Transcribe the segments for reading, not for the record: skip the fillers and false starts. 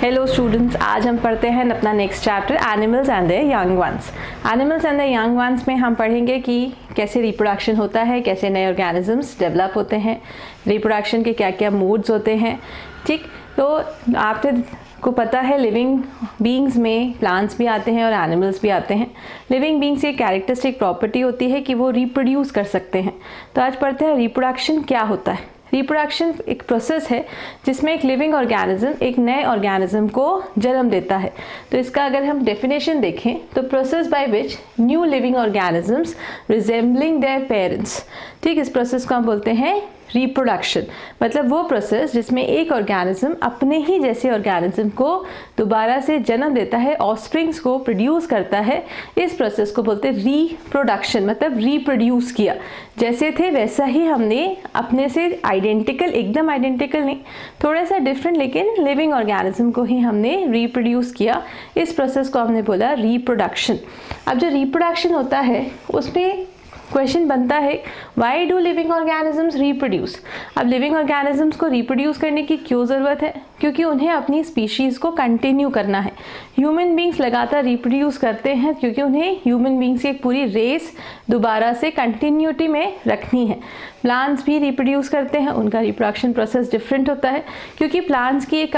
Hello students, आज हम पढ़ते हैं अपना next chapter animals and there young once. Animals and there young once में हम पढ़ेंगे कि कैसे रिप्रोडक्शन होता है, कैसे नए ऑर्गेनिजम्स डेवलप होते हैं, रिप्रोडक्शन के क्या क्या मोड्स होते हैं। ठीक, तो आपको पता है लिविंग बींग्स में प्लांट्स भी आते हैं और एनिमल्स भी आते हैं। लिविंग बींग्स की कैरेक्टरिस्टिक प्रॉपर्टी होती है कि वो रिप्रोड्यूस कर सकते हैं। तो आज पढ़ते हैं रिप्रोडक्शन क्या होता है। रिप्रोडक्शन एक प्रोसेस है जिसमें एक लिविंग ऑर्गेनिज्म एक नए ऑर्गेनिज्म को जन्म देता है। तो इसका अगर हम डेफिनेशन देखें तो process by which new living organisms resembling their parents. ठीक, इस प्रोसेस को हम बोलते हैं रिप्रोडक्शन। मतलब वो प्रोसेस जिसमें एक ऑर्गेनिज्म अपने ही जैसे ऑर्गेनिज्म को दोबारा से जन्म देता है, ऑफस्प्रिंग्स को प्रोड्यूस करता है। इस प्रोसेस को बोलते हैं रिप्रोडक्शन। मतलब रिप्रोड्यूस किया, जैसे थे वैसा ही हमने अपने से आइडेंटिकल, एकदम आइडेंटिकल नहीं, थोड़ा सा डिफरेंट, लेकिन लिविंग ऑर्गेनिज्म को ही हमने रिप्रोड्यूस किया। इस प्रोसेस को हमने बोला रिप्रोडक्शन। अब जो रिप्रोडक्शन होता है उसमें क्वेश्चन बनता है, why do living organisms reproduce. अब लिविंग ऑर्गेनिजम्स को रिप्रोड्यूस करने की क्यों ज़रूरत है? क्योंकि उन्हें अपनी स्पीशीज़ को कंटिन्यू करना है। ह्यूमन बींग्स लगातार रिप्रोड्यूस करते हैं क्योंकि उन्हें ह्यूमन बींग्स की एक पूरी रेस दोबारा से कंटिन्यूटी में रखनी है। प्लांट्स भी रिप्रोड्यूस करते हैं, उनका रिप्रोडक्शन प्रोसेस डिफरेंट होता है क्योंकि प्लांट्स की एक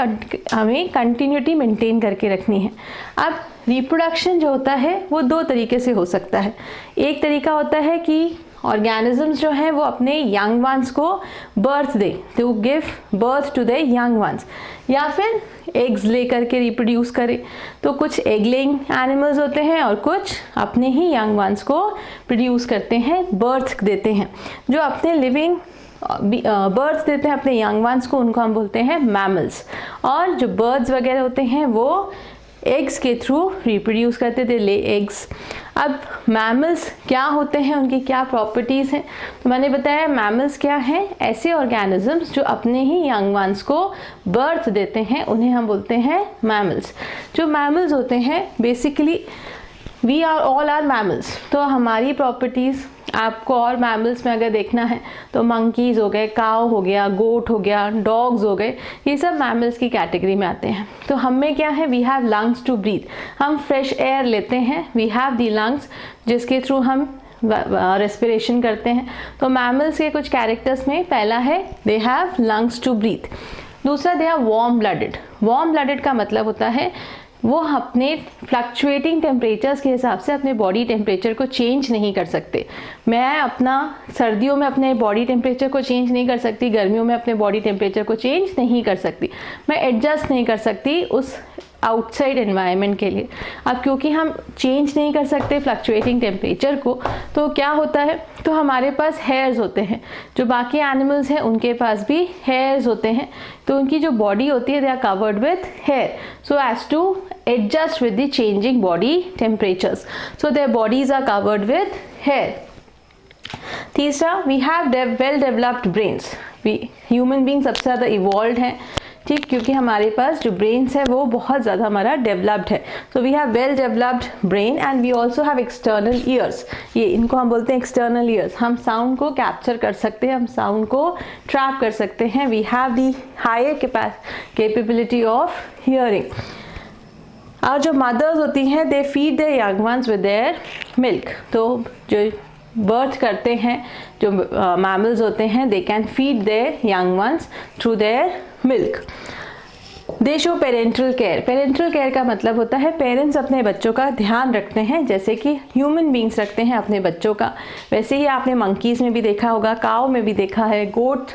हमें कंटिन्यूटी मेंटेन करके रखनी है। अब रिप्रोडक्शन जो होता है वो दो तरीके से हो सकता है। एक तरीका होता है कि ऑर्गेनिजम्स जो हैं वो अपने यंग वंस को बर्थ दे, तो give birth to the young ones, या फिर एग्स ले करके रिप्रोड्यूस करें। तो कुछ एग लेइंग एनिमल्स होते हैं और कुछ अपने ही यंग वंस को प्रोड्यूस करते हैं, बर्थ देते हैं। जो अपने लिविंग बर्थ देते हैं अपने यंग वंस को, उनको हम बोलते हैं मैमल्स। और जो बर्ड्स वगैरह होते हैं वो एग्स के थ्रू रिप्रोड्यूस करते थे, ले एग्स। अब मैमल्स क्या होते हैं, उनकी क्या प्रॉपर्टीज़ हैं? तो मैंने बताया मैमल्स क्या हैं, ऐसे ऑर्गेनिजम्स जो अपने ही यंग वंस को बर्थ देते हैं, उन्हें हम बोलते हैं मैमल्स। जो मैमल्स होते हैं basically we are all are mammals. तो हमारी प्रॉपर्टीज़ आपको और मैमल्स में अगर देखना है तो मंकीज़ हो गए, काव हो गया, गोट हो गया, डॉग्स हो गए, ये सब मैमल्स की कैटेगरी में आते हैं। तो हम में क्या है, we have lungs to breathe, हम फ्रेश एयर लेते हैं, वी हैव दी लंग्स जिसके थ्रू हम रेस्पिरेशन करते हैं। तो मैमल्स के कुछ कैरेक्टर्स में पहला है they have lungs to breathe. दूसरा they are warm blooded. Warm blooded का मतलब होता है वो अपने फ्लक्चुएटिंग टेम्परेचर्स के हिसाब से अपने बॉडी टेम्परेचर को चेंज नहीं कर सकते। मैं अपना सर्दियों में अपने बॉडी टेम्परेचर को चेंज नहीं कर सकती, गर्मियों में अपने बॉडी टेम्परेचर को चेंज नहीं कर सकती, मैं एडजस्ट नहीं कर सकती उस आउटसाइड एनवायरनमेंट के लिए। अब क्योंकि हम चेंज नहीं कर सकते फ्लक्चुएटिंग टेम्परेचर को, तो क्या होता है, तो हमारे पास हेयर्स होते हैं। जो बाकी एनिमल्स हैं उनके पास भी हेयर्स होते हैं, तो उनकी जो बॉडी होती है they are covered with hair so as to adjust with the changing body temperatures, so their bodies are covered with hair. तीसरा, we have well developed brains. Human being सबसे ज़्यादा इवॉल्व हैं, ठीक, क्योंकि हमारे पास जो ब्रेन्स है वो बहुत ज़्यादा हमारा डेवलप्ड है। So we have well developed brain and we also have external ears. ये इनको हम बोलते हैं एक्सटर्नल ईयर्स। हम साउंड को कैप्चर कर सकते हैं, हम साउंड को ट्रैप कर सकते हैं। We have the higher capability of hearing. और जो मदर्स होती हैं they feed their young ones with their milk. तो जो बर्थ करते हैं जो मैमल्स होते हैं they can feed their young ones through their milk. They show parental care. Parental care का मतलब होता है पेरेंट्स अपने बच्चों का ध्यान रखते हैं, जैसे कि ह्यूमन बींग्स रखते हैं अपने बच्चों का। वैसे ही आपने मंकीज़ में भी देखा होगा, काव में भी देखा है, गोट,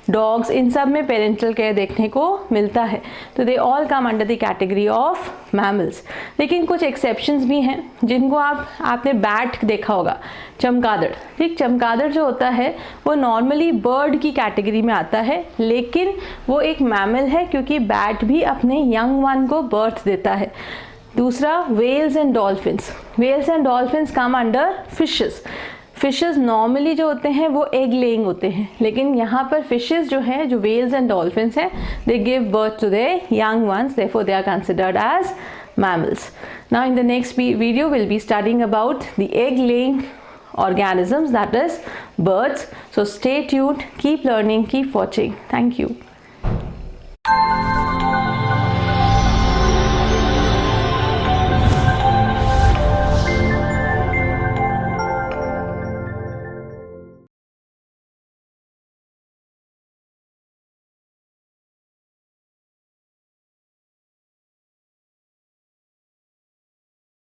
डॉग्स, इन सब में पेरेंटल केयर देखने को मिलता है। तो they all come under the category of mammals. लेकिन कुछ एक्सेप्शंस भी हैं जिनको आपने बैट देखा होगा, चमगादड़। ठीक, चमगादड़ जो होता है वो नॉर्मली बर्ड की कैटेगरी में आता है, लेकिन वो एक मैमल है क्योंकि बैट भी अपने यंग वन को बर्थ देता है। दूसरा, whales and dolphins. Whales and dolphins come under fishes. Fishes normally जो होते हैं वो एग लेइंग होते हैं, लेकिन यहाँ पर फिशेस जो हैं, जो वेल्स एंड डॉल्फिन्स हैं, they give birth to their young ones, therefore they are considered as mammals. Now in the next video we'll be studying about the egg laying organisms, that is birds. So stay tuned, keep learning, keep watching. Thank you.